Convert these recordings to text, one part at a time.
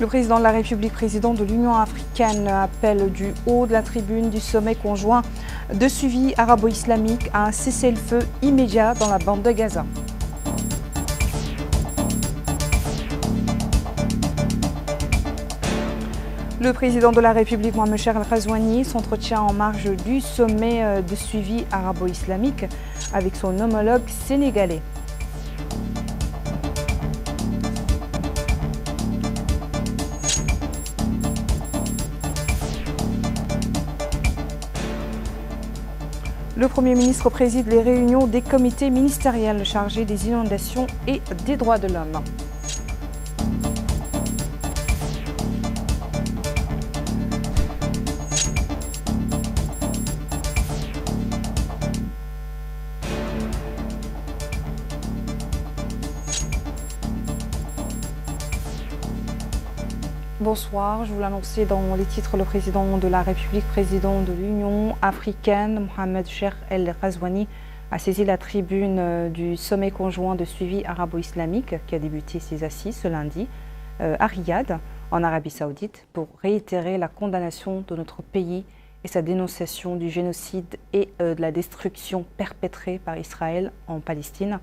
Le président de la République, président de l'Union africaine, appelle du haut de la tribune du sommet conjoint de suivi arabo-islamique à un cessez-le-feu immédiat dans la bande de Gaza. Le président de la République, Mohamed Cheikh El-Ghazouani, s'entretient en marge du sommet de suivi arabo-islamique avec son homologue sénégalais. Le Premier ministre préside les réunions des comités ministériels chargés des inondations et des droits de l'homme. Bonsoir, je vous l'annonçais dans les titres, le président de la République, président de l'Union africaine, Mohamed Cheikh El-Ghazouani, a saisi la tribune du sommet conjoint de suivi arabo-islamique qui a débuté ses assises ce lundi à Riyad, en Arabie Saoudite, pour réitérer la condamnation de notre pays et sa dénonciation du génocide et de la destruction perpétrée par Israël en Palestine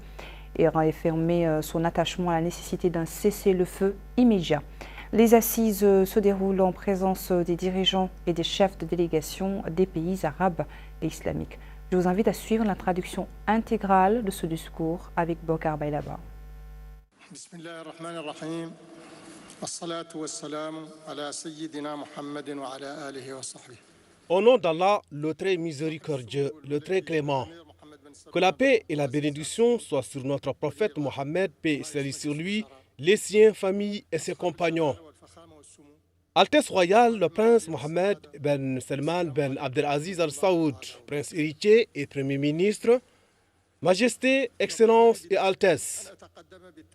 et réaffirmer son attachement à la nécessité d'un cessez-le-feu immédiat. Les assises se déroulent en présence des dirigeants et des chefs de délégation des pays arabes et islamiques. Je vous invite à suivre la traduction intégrale de ce discours avec Bokar Bailaba. Au nom d'Allah, le très miséricordieux, le très clément, que la paix et la bénédiction soient sur notre prophète Mohammed, paix et salut sur lui, les siens, familles et ses compagnons. Altesse royale, le prince Mohammed ben Salman ben Abdelaziz Al Saoud, prince héritier et premier ministre, Majesté, Excellence et Altesse,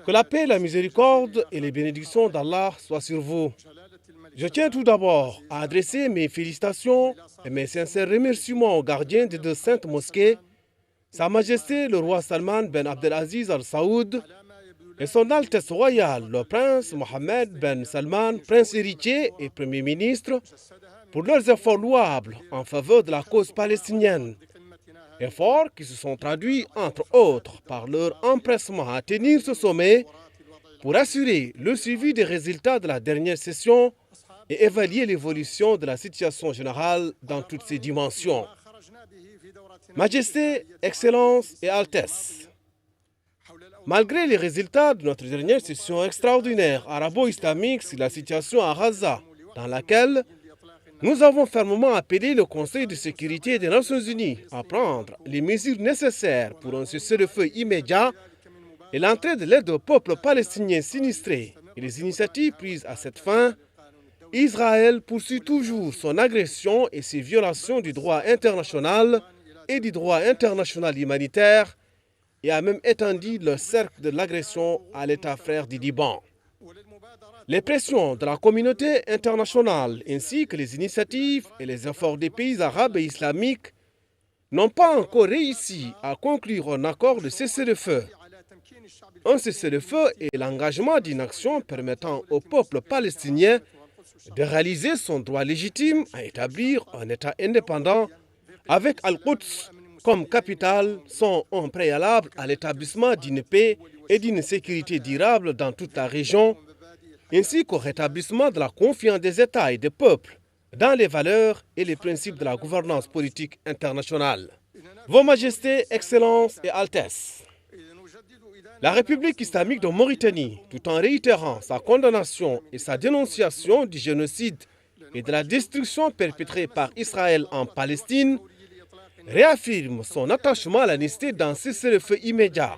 que la paix, la miséricorde et les bénédictions d'Allah soient sur vous. Je tiens tout d'abord à adresser mes félicitations et mes sincères remerciements aux gardiens des deux saintes mosquées, Sa Majesté le roi Salman ben Abdelaziz Al Saoud, et son Altesse royale, le prince Mohammed ben Salman, prince héritier et premier ministre, pour leurs efforts louables en faveur de la cause palestinienne. Efforts qui se sont traduits, entre autres, par leur empressement à tenir ce sommet pour assurer le suivi des résultats de la dernière session et évaluer l'évolution de la situation générale dans toutes ses dimensions. Majesté, Excellence et Altesse, malgré les résultats de notre dernière session extraordinaire arabo-islamique sur la situation à Gaza, dans laquelle nous avons fermement appelé le Conseil de sécurité des Nations Unies à prendre les mesures nécessaires pour un cessez-le-feu immédiat et l'entrée de l'aide au peuple palestinien sinistré et les initiatives prises à cette fin, Israël poursuit toujours son agression et ses violations du droit international et du droit international humanitaire et a même étendu le cercle de l'agression à l'État frère du Liban. Les pressions de la communauté internationale ainsi que les initiatives et les efforts des pays arabes et islamiques n'ont pas encore réussi à conclure un accord de cessez-le-feu. Un cessez-le-feu est l'engagement d'une action permettant au peuple palestinien de réaliser son droit légitime à établir un État indépendant avec Al-Quds comme capitale sont un préalable à l'établissement d'une paix et d'une sécurité durable dans toute la région, ainsi qu'au rétablissement de la confiance des États et des peuples dans les valeurs et les principes de la gouvernance politique internationale. Vos Majestés, Excellences et Altesses, la République islamique de Mauritanie, tout en réitérant sa condamnation et sa dénonciation du génocide et de la destruction perpétrée par Israël en Palestine, réaffirme son attachement à la nécessité d'un cessez-le-feu immédiat,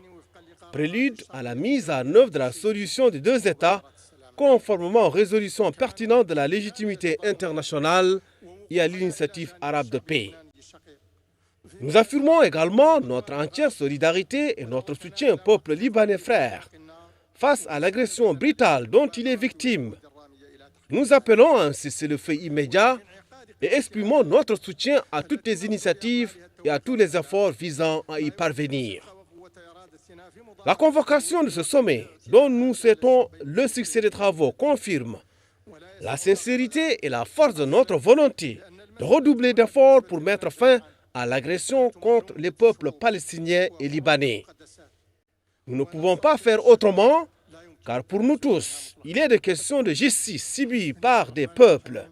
prélude à la mise en œuvre de la solution des deux États, conformément aux résolutions pertinentes de la légitimité internationale et à l'initiative arabe de paix. Nous affirmons également notre entière solidarité et notre soutien au peuple libanais frère face à l'agression brutale dont il est victime. Nous appelons à un cessez-le-feu immédiat et exprimons notre soutien à toutes les initiatives et à tous les efforts visant à y parvenir. La convocation de ce sommet, dont nous souhaitons le succès des travaux, confirme la sincérité et la force de notre volonté de redoubler d'efforts pour mettre fin à l'agression contre les peuples palestiniens et libanais. Nous ne pouvons pas faire autrement, car pour nous tous, il est des questions de justice subies par des peuples,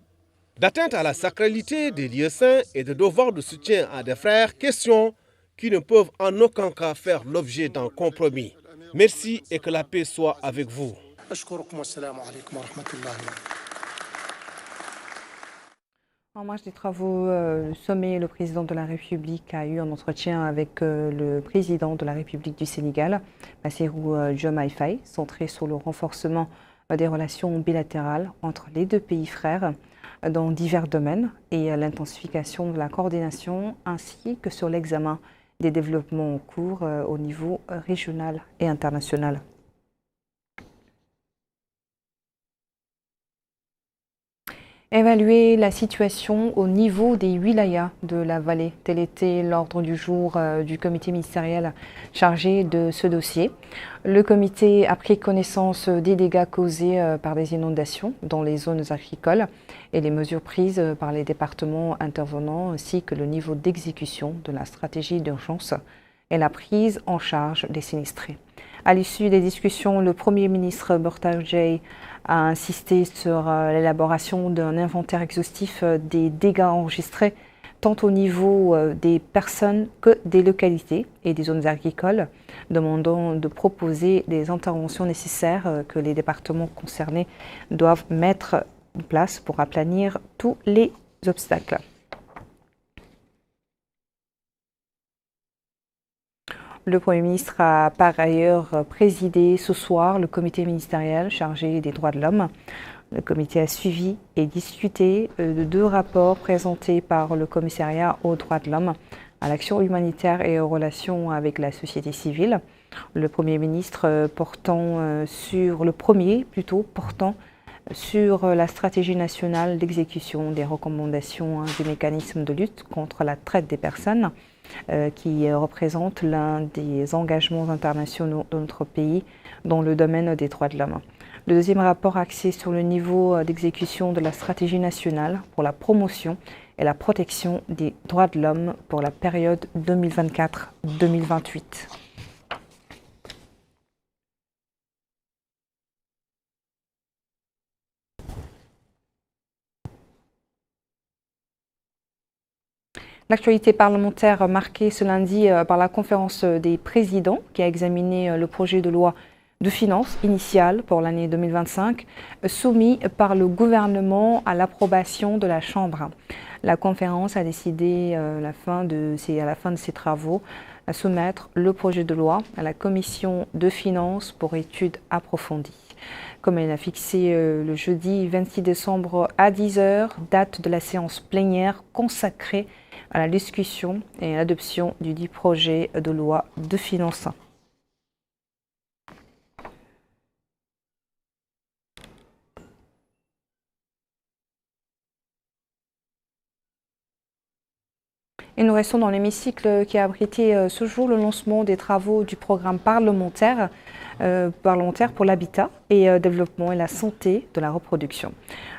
d'atteinte à la sacralité des lieux saints et de devoir de soutien à des frères, questions qui ne peuvent en aucun cas faire l'objet d'un compromis. Merci et que la paix soit avec vous. En marge des travaux du sommet, le président de la République a eu un entretien avec le président de la République du Sénégal, Bassirou Diomaye Faye, centré sur le renforcement des relations bilatérales entre les deux pays frères dans divers domaines et l'intensification de la coordination ainsi que sur l'examen des développements en cours au niveau régional et international. Évaluer la situation au niveau des wilayas de la vallée. Tel était l'ordre du jour du comité ministériel chargé de ce dossier. Le comité a pris connaissance des dégâts causés par des inondations dans les zones agricoles et les mesures prises par les départements intervenants ainsi que le niveau d'exécution de la stratégie d'urgence et la prise en charge des sinistrés. À l'issue des discussions, le Premier ministre Bortaljay a insisté sur l'élaboration d'un inventaire exhaustif des dégâts enregistrés tant au niveau des personnes que des localités et des zones agricoles, demandant de proposer des interventions nécessaires que les départements concernés doivent mettre en place pour aplanir tous les obstacles. Le Premier ministre a par ailleurs présidé ce soir le comité ministériel chargé des droits de l'homme. Le comité a suivi et discuté de 2 rapports présentés par le commissariat aux droits de l'homme, à l'action humanitaire et aux relations avec la société civile. Le Premier ministre portant sur la stratégie nationale d'exécution des recommandations du mécanisme de lutte contre la traite des personnes, qui représente l'un des engagements internationaux de notre pays dans le domaine des droits de l'homme. Le deuxième rapport axé sur le niveau d'exécution de la stratégie nationale pour la promotion et la protection des droits de l'homme pour la période 2024-2028. L'actualité parlementaire marquée ce lundi par la conférence des présidents qui a examiné le projet de loi de finances initiale pour l'année 2025 soumis par le gouvernement à l'approbation de la Chambre. La conférence a décidé à la fin de ses travaux à soumettre le projet de loi à la commission de finances pour étude approfondie. Comme elle a fixé le jeudi 26 décembre à 10h, date de la séance plénière consacrée à la discussion et à l'adoption du dit projet de loi de finances. Et nous restons dans l'hémicycle qui a abrité ce jour le lancement des travaux du programme parlementaire pour l'habitat et développement et la santé de la reproduction.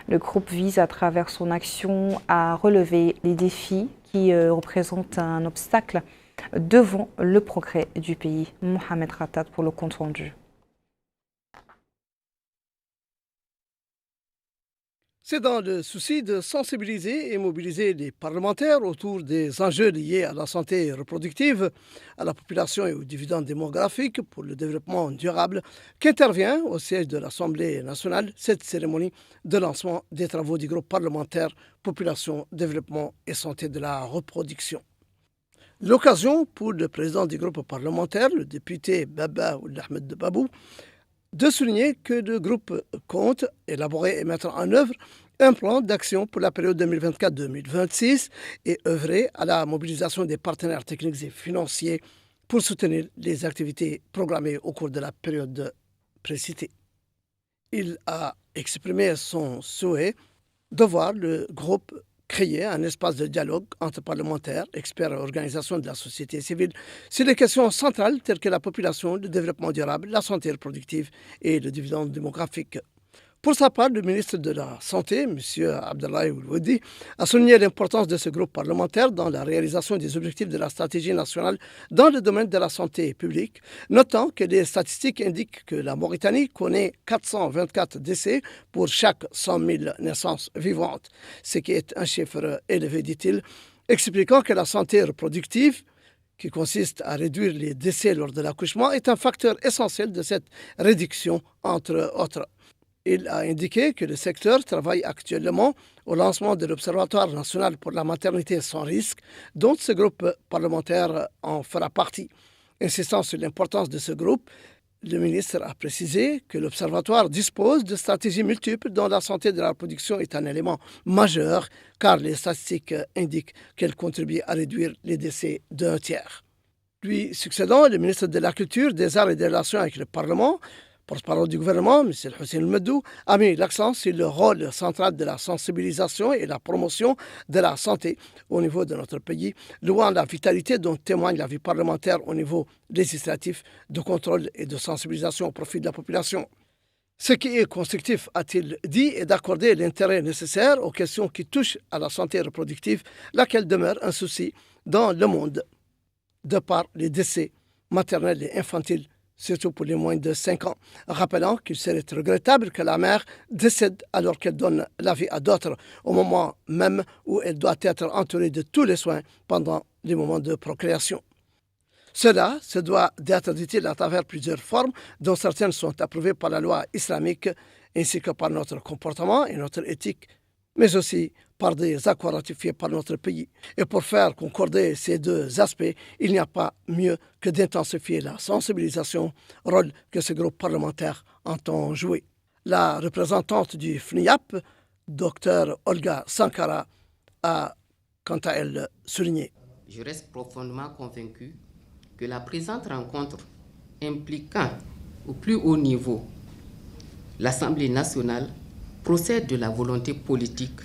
Le groupe vise à travers son action à relever les défis qui représentent un obstacle devant le progrès du pays. Mohamed Khattab pour le compte rendu. C'est dans le souci de sensibiliser et mobiliser les parlementaires autour des enjeux liés à la santé reproductive, à la population et aux dividendes démographiques pour le développement durable qu'intervient au siège de l'Assemblée nationale cette cérémonie de lancement des travaux du groupe parlementaire Population, Développement et Santé de la Reproduction. L'occasion pour le président du groupe parlementaire, le député Baba Ould Ahmed Babou, de souligner que le groupe compte élaborer et mettre en œuvre un plan d'action pour la période 2024-2026 et œuvrer à la mobilisation des partenaires techniques et financiers pour soutenir les activités programmées au cours de la période précitée. Il a exprimé son souhait de voir le groupe créer un espace de dialogue entre parlementaires, experts et organisations de la société civile sur les questions centrales telles que la population, le développement durable, la santé reproductive et le dividende démographique. Pour sa part, le ministre de la Santé, M. Abdoulaye Ouloudi, a souligné l'importance de ce groupe parlementaire dans la réalisation des objectifs de la stratégie nationale dans le domaine de la santé publique, notant que les statistiques indiquent que la Mauritanie connaît 424 décès pour chaque 100 000 naissances vivantes, ce qui est un chiffre élevé, dit-il, expliquant que la santé reproductive, qui consiste à réduire les décès lors de l'accouchement, est un facteur essentiel de cette réduction, entre autres. Il a indiqué que le secteur travaille actuellement au lancement de l'Observatoire national pour la maternité sans risque, dont ce groupe parlementaire en fera partie. Insistant sur l'importance de ce groupe, le ministre a précisé que l'Observatoire dispose de stratégies multiples dont la santé de la reproduction est un élément majeur, car les statistiques indiquent qu'elle contribue à réduire les décès d'un tiers. Lui succédant, le ministre de la Culture, des Arts et des Relations avec le Parlement, porte-parole du gouvernement, M. Hussein El-Meddou, a mis l'accent sur le rôle central de la sensibilisation et la promotion de la santé au niveau de notre pays, louant la vitalité dont témoigne la vie parlementaire au niveau législatif, de contrôle et de sensibilisation au profit de la population. Ce qui est constructif, a-t-il dit, est d'accorder l'intérêt nécessaire aux questions qui touchent à la santé reproductive, laquelle demeure un souci dans le monde, de par les décès maternels et infantiles, surtout pour les moins de 5 ans, rappelant qu'il serait regrettable que la mère décède alors qu'elle donne la vie à d'autres, au moment même où elle doit être entourée de tous les soins pendant les moments de procréation. Cela se doit d'être, dit-il, à travers plusieurs formes, dont certaines sont approuvées par la loi islamique, ainsi que par notre comportement et notre éthique, mais aussi par des accords ratifiés par notre pays. Et pour faire concorder ces deux aspects, il n'y a pas mieux que d'intensifier la sensibilisation, rôle que ce groupe parlementaire entend jouer. La représentante du FNIAP, Dr Olga Sankara, a quant à elle souligné. Je reste profondément convaincu que la présente rencontre impliquant au plus haut niveau l'Assemblée nationale procède de la volonté politique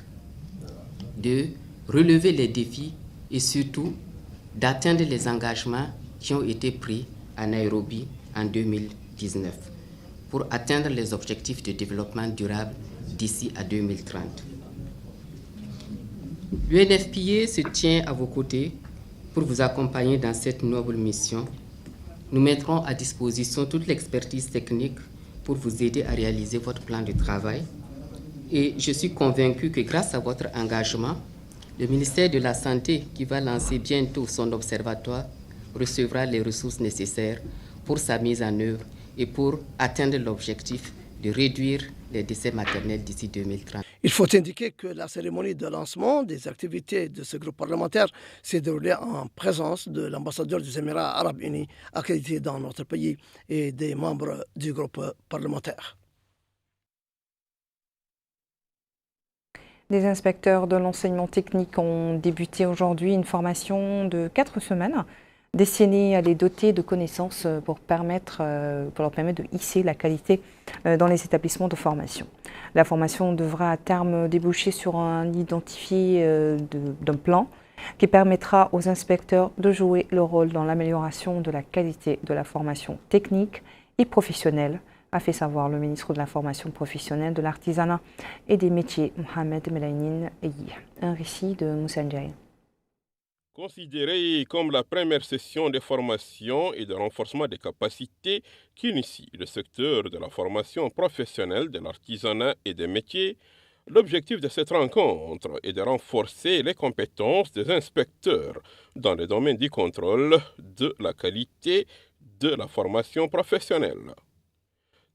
de relever les défis et surtout d'atteindre les engagements qui ont été pris à Nairobi en 2019 pour atteindre les objectifs de développement durable d'ici à 2030. L'UNFPA se tient à vos côtés pour vous accompagner dans cette noble mission. Nous mettrons à disposition toute l'expertise technique pour vous aider à réaliser votre plan de travail. Et je suis convaincu que grâce à votre engagement, le ministère de la Santé, qui va lancer bientôt son observatoire, recevra les ressources nécessaires pour sa mise en œuvre et pour atteindre l'objectif de réduire les décès maternels d'ici 2030. Il faut indiquer que la cérémonie de lancement des activités de ce groupe parlementaire s'est déroulée en présence de l'ambassadeur des Émirats arabes unis accrédité dans notre pays et des membres du groupe parlementaire. Les inspecteurs de l'enseignement technique ont débuté aujourd'hui une formation de 4 semaines destinée à les doter de connaissances pour leur permettre de hisser la qualité dans les établissements de formation. La formation devra à terme déboucher sur un identifié d'un plan qui permettra aux inspecteurs de jouer le rôle dans l'amélioration de la qualité de la formation technique et professionnelle, a fait savoir le ministre de la formation professionnelle, de l'artisanat et des métiers, Mohamed Melainin Eyi. Un récit de Moussa Ndiaye. Considérée comme la première session de formation et de renforcement des capacités qu'initie le secteur de la formation professionnelle, de l'artisanat et des métiers, l'objectif de cette rencontre est de renforcer les compétences des inspecteurs dans le domaine du contrôle de la qualité de la formation professionnelle.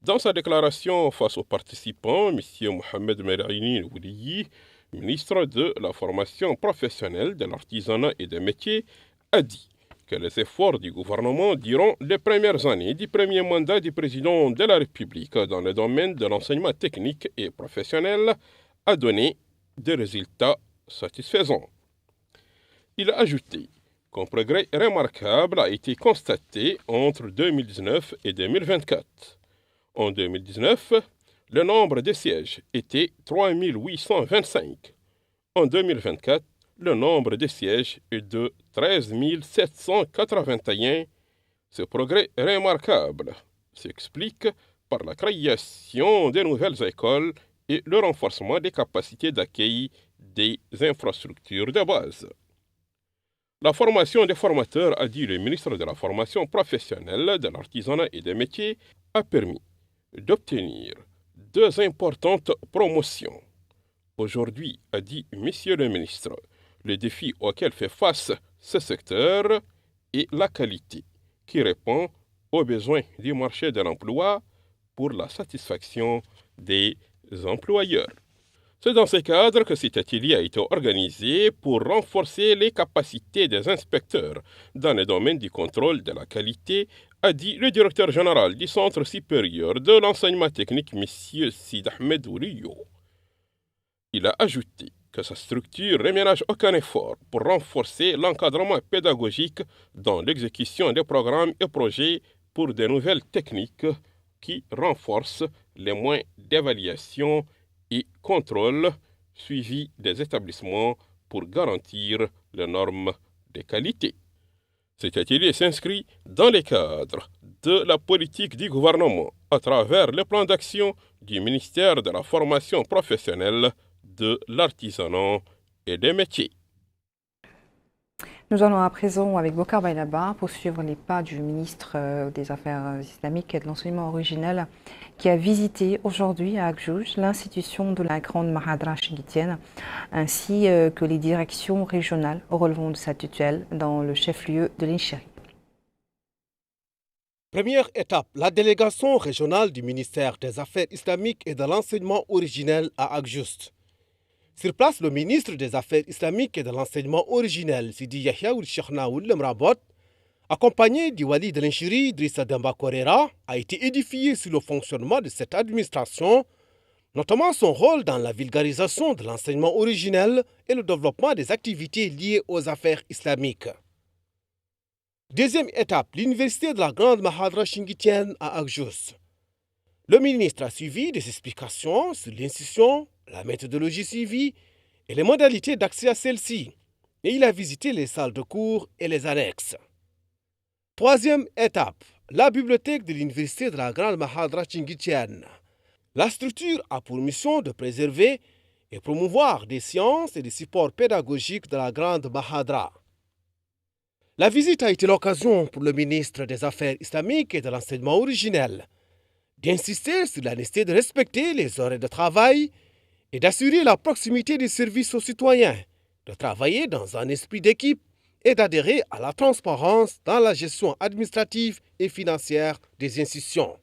Dans sa déclaration face aux participants, M. Mohamed Melainin Eyi, ministre de la formation professionnelle, de l'artisanat et des métiers, a dit que les efforts du gouvernement durant les premières années du premier mandat du président de la République dans le domaine de l'enseignement technique et professionnel a donné des résultats satisfaisants. Il a ajouté qu'un progrès remarquable a été constaté entre 2019 et 2024. En 2019, le nombre de sièges était 3825. En 2024, le nombre de sièges est de 13 781. Ce progrès remarquable s'explique par la création de nouvelles écoles et le renforcement des capacités d'accueil des infrastructures de base. La formation des formateurs, a dit le ministre de la Formation professionnelle, de l'artisanat et des métiers, a permis d'obtenir 2 importantes promotions. Aujourd'hui, a dit Monsieur le ministre, le défi auquel fait face ce secteur est la qualité, qui répond aux besoins du marché de l'emploi pour la satisfaction des employeurs. C'est dans ce cadre que cet atelier a été organisé pour renforcer les capacités des inspecteurs dans le domaine du contrôle de la qualité, a dit le directeur général du Centre supérieur de l'enseignement technique, M. Sid Ahmed Ouliyo. Il a ajouté que sa structure ne ménage aucun effort pour renforcer l'encadrement pédagogique dans l'exécution des programmes et projets pour de nouvelles techniques qui renforcent les moyens d'évaluation et contrôle suivi des établissements pour garantir les normes de qualité. Cet atelier s'inscrit dans le cadre de la politique du gouvernement à travers le plan d'action du ministère de la Formation professionnelle, de l'artisanat et des métiers. Nous allons à présent avec Bokar Bainaba poursuivre les pas du ministre des Affaires islamiques et de l'enseignement originel qui a visité aujourd'hui à Akjouj l'institution de la grande Mahadra chingitienne ainsi que les directions régionales relevant de sa tutelle dans le chef-lieu de l'Incheri. Première étape, la délégation régionale du ministère des Affaires islamiques et de l'enseignement originel à Akjouj. Sur place, le ministre des Affaires islamiques et de l'enseignement originel, Sidi Yahya Ould Cheikhna Ould Mrabot, accompagné du Wali de l'Inchiri, Idrissa Demba Korera, a été édifié sur le fonctionnement de cette administration, notamment son rôle dans la vulgarisation de l'enseignement originel et le développement des activités liées aux affaires islamiques. Deuxième étape, l'université de la grande Mahadra chingitienne à Akjouj. Le ministre a suivi des explications sur l'institution, la méthodologie suivie et les modalités d'accès à celle-ci, et il a visité les salles de cours et les annexes. Troisième étape, la bibliothèque de l'université de la grande Mahadra chingitienne. La structure a pour mission de préserver et promouvoir des sciences et des supports pédagogiques de la grande Mahadra. La visite a été l'occasion pour le ministre des Affaires islamiques et de l'enseignement originel d'insister sur la nécessité de respecter les horaires de travail et d'assurer la proximité des services aux citoyens, de travailler dans un esprit d'équipe et d'adhérer à la transparence dans la gestion administrative et financière des institutions.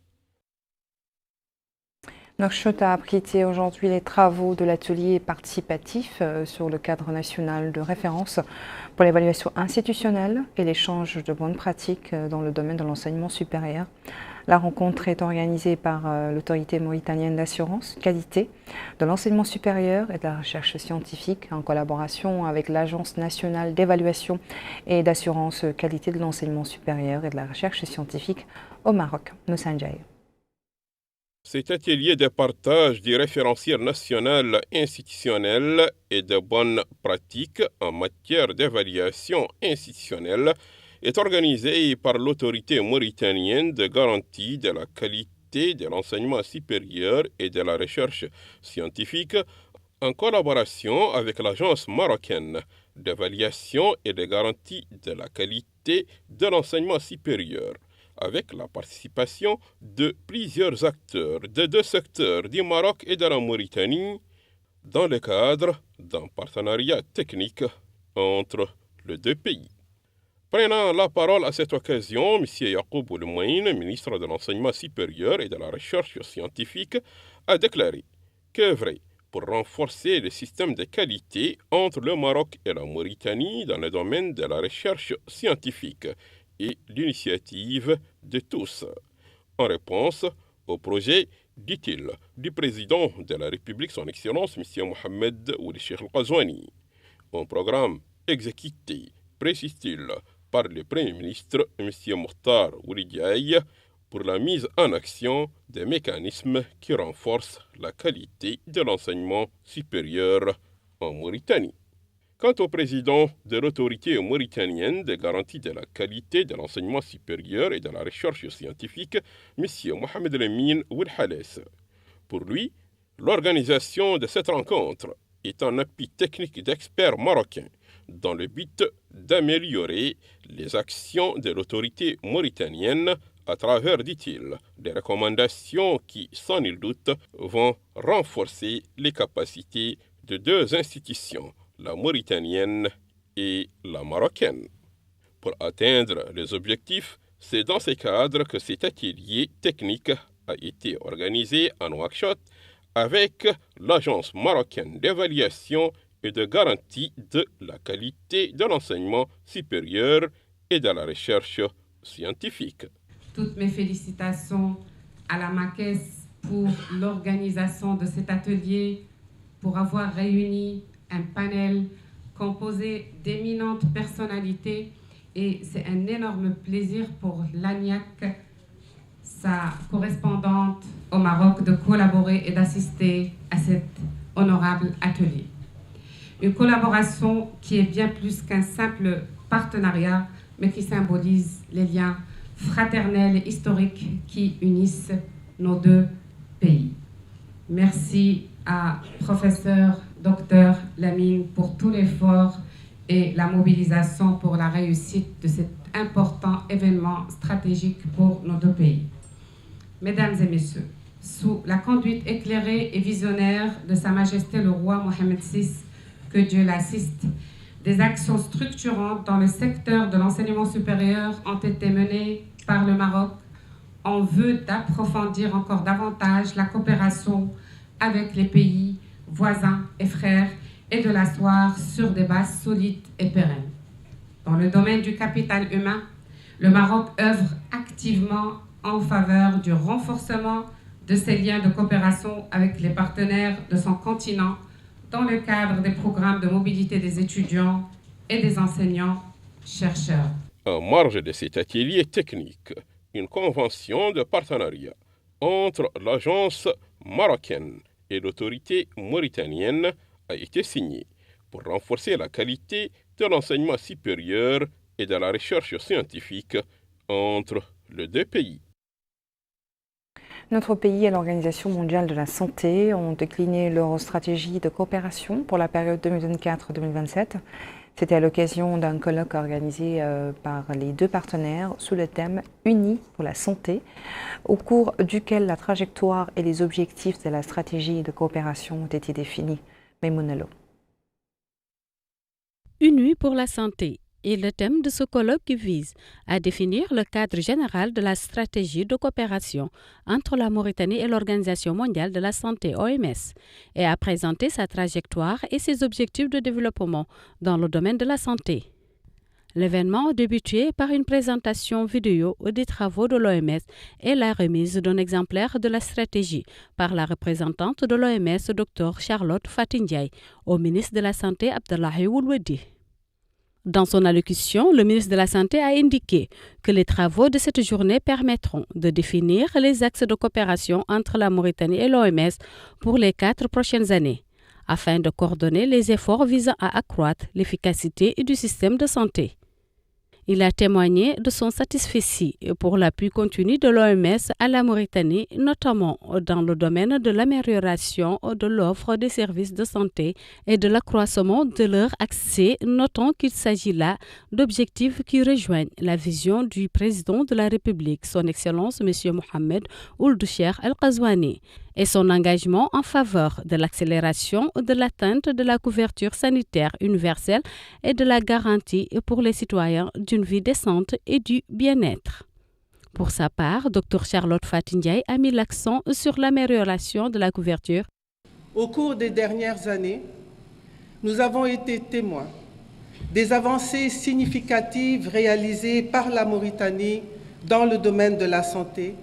Nouakchott a abrité aujourd'hui les travaux de l'atelier participatif sur le cadre national de référence pour l'évaluation institutionnelle et l'échange de bonnes pratiques dans le domaine de l'enseignement supérieur. La rencontre est organisée par l'autorité mauritanienne d'assurance qualité de l'enseignement supérieur et de la recherche scientifique en collaboration avec l'Agence nationale d'évaluation et d'assurance qualité de l'enseignement supérieur et de la recherche scientifique au Maroc. Moussa Ndiaye. Cet atelier de partage du référentiel national institutionnel et de bonnes pratiques en matière d'évaluation institutionnelle est organisé par l'autorité mauritanienne de garantie de la qualité de l'enseignement supérieur et de la recherche scientifique en collaboration avec l'Agence marocaine d'évaluation et de garantie de la qualité de l'enseignement supérieur, avec la participation de plusieurs acteurs de 2 secteurs du Maroc et de la Mauritanie, dans le cadre d'un partenariat technique entre les 2 pays. Prenant la parole à cette occasion, M. Yacoub Oulmoïn, ministre de l'Enseignement supérieur et de la Recherche scientifique, a déclaré qu'œuvrer pour renforcer le système de qualité entre le Maroc et la Mauritanie dans le domaine de la recherche scientifique et l'initiative de tous, en réponse au projet, dit-il, du président de la République, son Excellence, M. Mohamed Ould Cheikh Al-Ghazouani. Un programme exécuté, précise-t-il, par le Premier ministre, M. Mokhtar Ould Diaye, pour la mise en action des mécanismes qui renforcent la qualité de l'enseignement supérieur en Mauritanie. Quant au président de l'autorité mauritanienne des garanties de la qualité de l'enseignement supérieur et de la recherche scientifique, M. Mohamed Lamine Ouelhales. Pour lui, l'organisation de cette rencontre est un appui technique d'experts marocains dans le but d'améliorer les actions de l'autorité mauritanienne à travers, dit-il, des recommandations qui, sans nul doute, vont renforcer les capacités de deux institutions, la mauritanienne et la marocaine. Pour atteindre les objectifs, c'est dans ces cadres que cet atelier technique a été organisé à Nouakchott avec l'Agence marocaine d'évaluation et de garantie de la qualité de l'enseignement supérieur et de la recherche scientifique. Toutes mes félicitations à la MAKES pour l'organisation de cet atelier, pour avoir réuni un panel composé d'éminentes personnalités, et c'est un énorme plaisir pour l'ANIAC, sa correspondante au Maroc, de collaborer et d'assister à cet honorable atelier. Une collaboration qui est bien plus qu'un simple partenariat, mais qui symbolise les liens fraternels et historiques qui unissent nos deux pays. Merci à professeur Dr Lamine pour tout l'effort et la mobilisation pour la réussite de cet important événement stratégique pour nos deux pays. Mesdames et messieurs, sous la conduite éclairée et visionnaire de Sa Majesté le roi Mohamed VI, que Dieu l'assiste, des actions structurantes dans le secteur de l'enseignement supérieur ont été menées par le Maroc en vue d'approfondir encore davantage la coopération avec les pays voisins et frères et de l'asseoir sur des bases solides et pérennes. Dans le domaine du capital humain, le Maroc œuvre activement en faveur du renforcement de ses liens de coopération avec les partenaires de son continent dans le cadre des programmes de mobilité des étudiants et des enseignants-chercheurs. En marge de cet atelier technique, une convention de partenariat entre l'agence marocaine et l'autorité mauritanienne a été signée pour renforcer la qualité de l'enseignement supérieur et de la recherche scientifique entre les deux pays. Notre pays et l'Organisation mondiale de la santé ont décliné leur stratégie de coopération pour la période 2024-2027. C'était à l'occasion d'un colloque organisé par les deux partenaires sous le thème « Unis pour la santé », au cours duquel la trajectoire et les objectifs de la stratégie de coopération ont été définis. Maïmouna Lo. Unis pour la santé est le thème de ce colloque qui vise à définir le cadre général de la stratégie de coopération entre la Mauritanie et l'Organisation mondiale de la santé (OMS) et à présenter sa trajectoire et ses objectifs de développement dans le domaine de la santé. L'événement a débuté par une présentation vidéo des travaux de l'OMS et la remise d'un exemplaire de la stratégie par la représentante de l'OMS, Dr Charlotte Fatindiaye, au ministre de la Santé Abdullahi Oulwedi. Dans son allocution, le ministre de la Santé a indiqué que les travaux de cette journée permettront de définir les axes de coopération entre la Mauritanie et l'OMS pour les 4 prochaines années, afin de coordonner les efforts visant à accroître l'efficacité du système de santé. Il a témoigné de son satisfecit pour l'appui continu de l'OMS à la Mauritanie, notamment dans le domaine de l'amélioration de l'offre des services de santé et de l'accroissement de leur accès, notant qu'il s'agit là d'objectifs qui rejoignent la vision du président de la République, son Excellence M. Mohamed Ould Cheikh El Ghazouani, et son engagement en faveur de l'accélération de l'atteinte de la couverture sanitaire universelle et de la garantie pour les citoyens d'une vie décente et du bien-être. Pour sa part, Dr Charlotte Fatindiaye a mis l'accent sur l'amélioration de la couverture. Au cours des dernières années, nous avons été témoins des avancées significatives réalisées par la Mauritanie dans le domaine de la santé,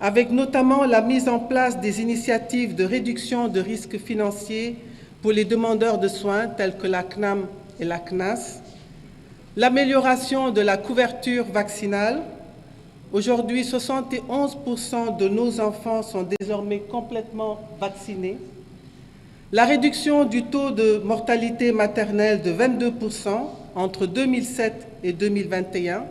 avec notamment la mise en place des initiatives de réduction de risques financiers pour les demandeurs de soins tels que la CNAM et la CNAS, l'amélioration de la couverture vaccinale. Aujourd'hui, 71% de nos enfants sont désormais complètement vaccinés. La réduction du taux de mortalité maternelle de 22% entre 2007 et 2021,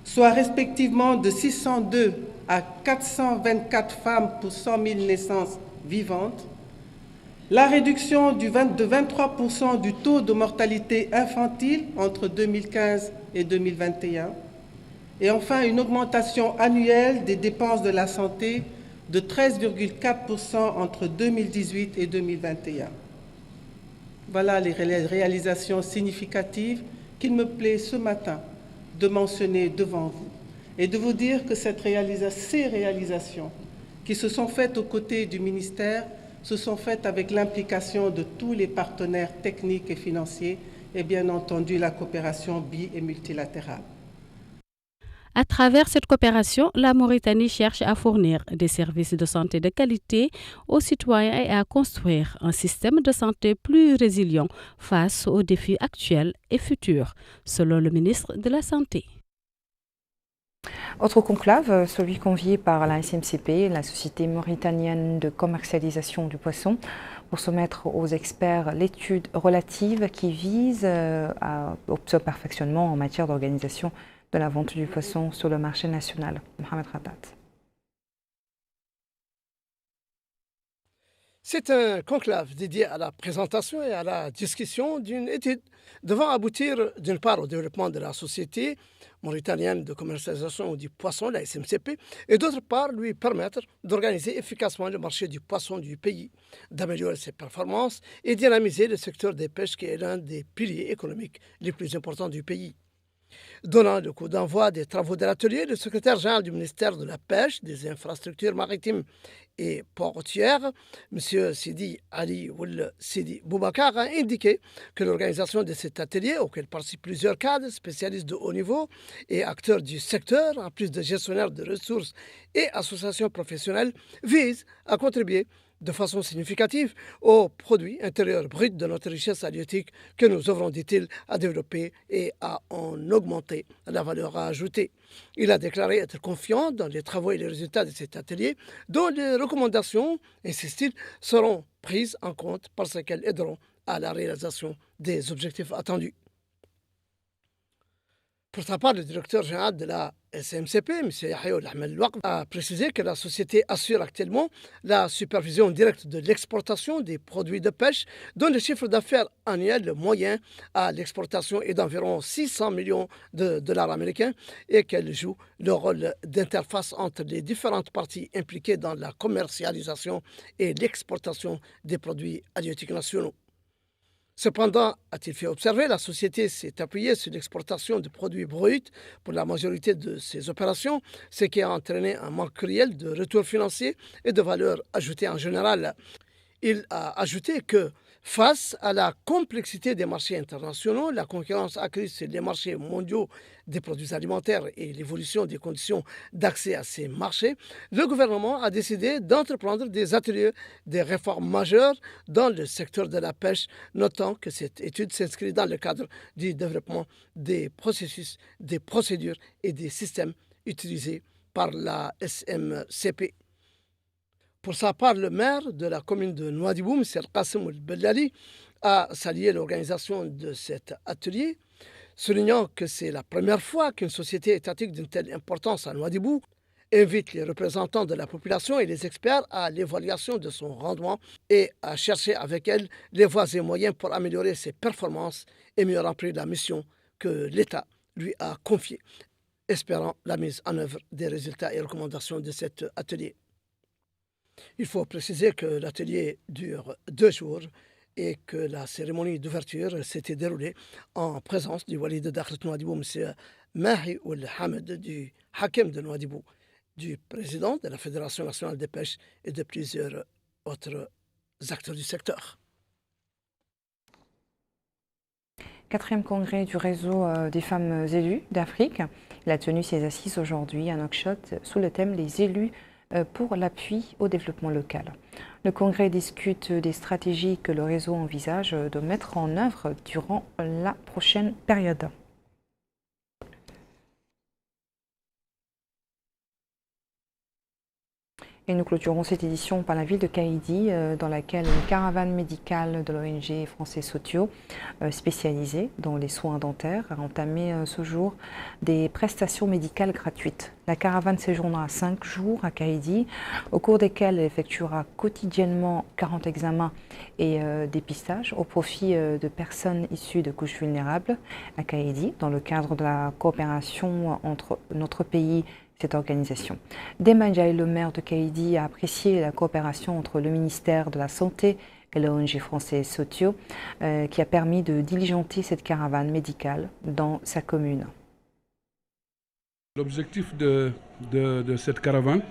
soit respectivement de 602 à 424 femmes pour 100 000 naissances vivantes. La réduction de 23% du taux de mortalité infantile entre 2015 et 2021. Et enfin, une augmentation annuelle des dépenses de la santé de 13,4% entre 2018 et 2021. Voilà les réalisations significatives qu'il me plaît ce matin de mentionner devant vous et de vous dire que ces réalisations qui se sont faites aux côtés du ministère se sont faites avec l'implication de tous les partenaires techniques et financiers et bien entendu la coopération bi- et multilatérale. À travers cette coopération, la Mauritanie cherche à fournir des services de santé de qualité aux citoyens et à construire un système de santé plus résilient face aux défis actuels et futurs, selon le ministre de la Santé. Autre conclave, celui convié par la SMCP, la Société mauritanienne de commercialisation du poisson, pour soumettre aux experts l'étude relative qui vise au perfectionnement en matière d'organisation de la vente du poisson sur le marché national. Mohamed Khadat. C'est un conclave dédié à la présentation et à la discussion d'une étude devant aboutir d'une part au développement de la société mauritanienne de commercialisation du poisson, la SMCP, et d'autre part lui permettre d'organiser efficacement le marché du poisson du pays, d'améliorer ses performances et dynamiser le secteur des pêches qui est l'un des piliers économiques les plus importants du pays. Donnant le coup d'envoi des travaux de l'atelier, le secrétaire général du ministère de la Pêche, des Infrastructures maritimes et portières, M. Sidi Ali Ould Sidi Boubacar, a indiqué que l'organisation de cet atelier, auquel participent plusieurs cadres, spécialistes de haut niveau et acteurs du secteur, en plus de gestionnaires de ressources et associations professionnelles, vise à contribuer de façon significative au produit intérieur brut de notre richesse halieutique que nous œuvrons, dit-il, à développer et à en augmenter la valeur ajoutée. Il a déclaré être confiant dans les travaux et les résultats de cet atelier, dont les recommandations, insiste-t-il, seront prises en compte parce qu'elles aideront à la réalisation des objectifs attendus. Pour sa part, le directeur général de la SMCP, M. Yahya Ahmed Louaq, a précisé que la société assure actuellement la supervision directe de l'exportation des produits de pêche, dont le chiffre d'affaires annuel moyen à l'exportation est d'environ 600 millions de dollars américains et qu'elle joue le rôle d'interface entre les différentes parties impliquées dans la commercialisation et l'exportation des produits halieutiques nationaux. Cependant, a-t-il fait observer, la société s'est appuyée sur l'exportation de produits bruts pour la majorité de ses opérations, ce qui a entraîné un manque cruel de retours financiers et de valeur ajoutée en général. Il a ajouté que, face à la complexité des marchés internationaux, la concurrence accrue sur les marchés mondiaux des produits alimentaires et l'évolution des conditions d'accès à ces marchés, le gouvernement a décidé d'entreprendre des ateliers de réformes majeures dans le secteur de la pêche, notant que cette étude s'inscrit dans le cadre du développement des processus, des procédures et des systèmes utilisés par la SMCP. Pour sa part, le maire de la commune de Nouadhibou, M. Qassim El-Bellali, a salué l'organisation de cet atelier, soulignant que c'est la première fois qu'une société étatique d'une telle importance à Nouadhibou invite les représentants de la population et les experts à l'évaluation de son rendement et à chercher avec elle les voies et moyens pour améliorer ses performances et mieux remplir la mission que l'État lui a confiée, espérant la mise en œuvre des résultats et recommandations de cet atelier. Il faut préciser que l'atelier dure 2 jours et que la cérémonie d'ouverture s'était déroulée en présence du wali de Dakhlet Nouadhibou, M. Mahi Ould Hamed, du Hakim de Nouadhibou, du président de la Fédération nationale des pêches et de plusieurs autres acteurs du secteur. 4e congrès du réseau des femmes élues d'Afrique. Il a tenu ses assises aujourd'hui à Nouakchott sous le thème « Les élus pour l'appui au développement local ». Le congrès discute des stratégies que le réseau envisage de mettre en œuvre durant la prochaine période. Et nous clôturons cette édition par la ville de Kaïdi, dans laquelle une caravane médicale de l'ONG Français Sotio, spécialisée dans les soins dentaires, a entamé ce jour des prestations médicales gratuites. La caravane séjournera 5 jours à Kaïdi, au cours desquels elle effectuera quotidiennement 40 examens et dépistages au profit de personnes issues de couches vulnérables à Kaïdi, dans le cadre de la coopération entre notre pays et cette organisation. Dema Ndiaye, le maire de Kaïdi, a apprécié la coopération entre le ministère de la Santé et l'ONG Français Sotio, qui a permis de diligenter cette caravane médicale dans sa commune. L'objectif de cette caravane,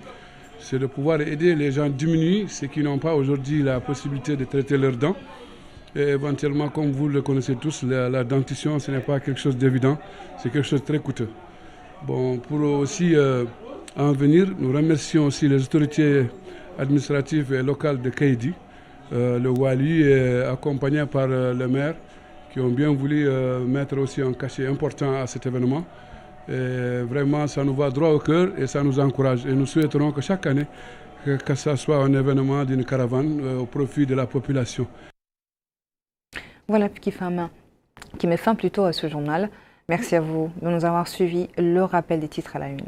c'est de pouvoir aider les gens diminués, ceux qui n'ont pas aujourd'hui la possibilité de traiter leurs dents. Et éventuellement, comme vous le connaissez tous, la dentition, ce n'est pas quelque chose d'évident, c'est quelque chose de très coûteux. Bon, pour aussi en venir, nous remercions aussi les autorités administratives et locales de Kaïdi, le Wali, accompagné par le maire, qui ont bien voulu mettre aussi un cachet important à cet événement. Et vraiment, ça nous va droit au cœur et ça nous encourage. Et nous souhaiterons que chaque année, que ça soit un événement d'une caravane au profit de la population. Voilà qui met fin plutôt à ce journal. Merci à vous de nous avoir suivis. Le rappel des titres à la une.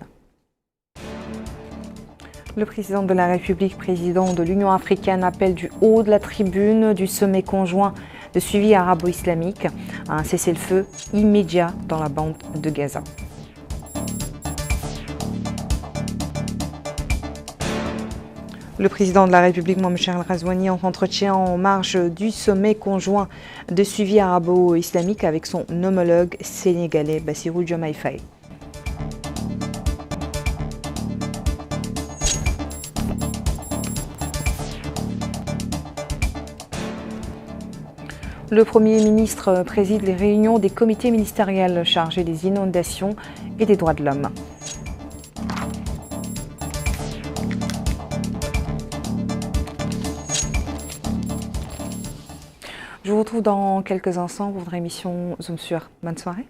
Le président de la République, président de l'Union africaine, appelle du haut de la tribune du sommet conjoint de suivi arabo-islamique à un cessez-le-feu immédiat dans la bande de Gaza. Le président de la République, Mohamed Cheikh El-Ghazouani, entretient en marge du sommet conjoint de suivi arabo-islamique avec son homologue sénégalais, Bassirou Diomaye Faye. Le Premier ministre préside les réunions des comités ministériels chargés des inondations et des droits de l'homme. Je vous retrouve dans quelques instants pour votre émission Zoom sur. Bonne soirée.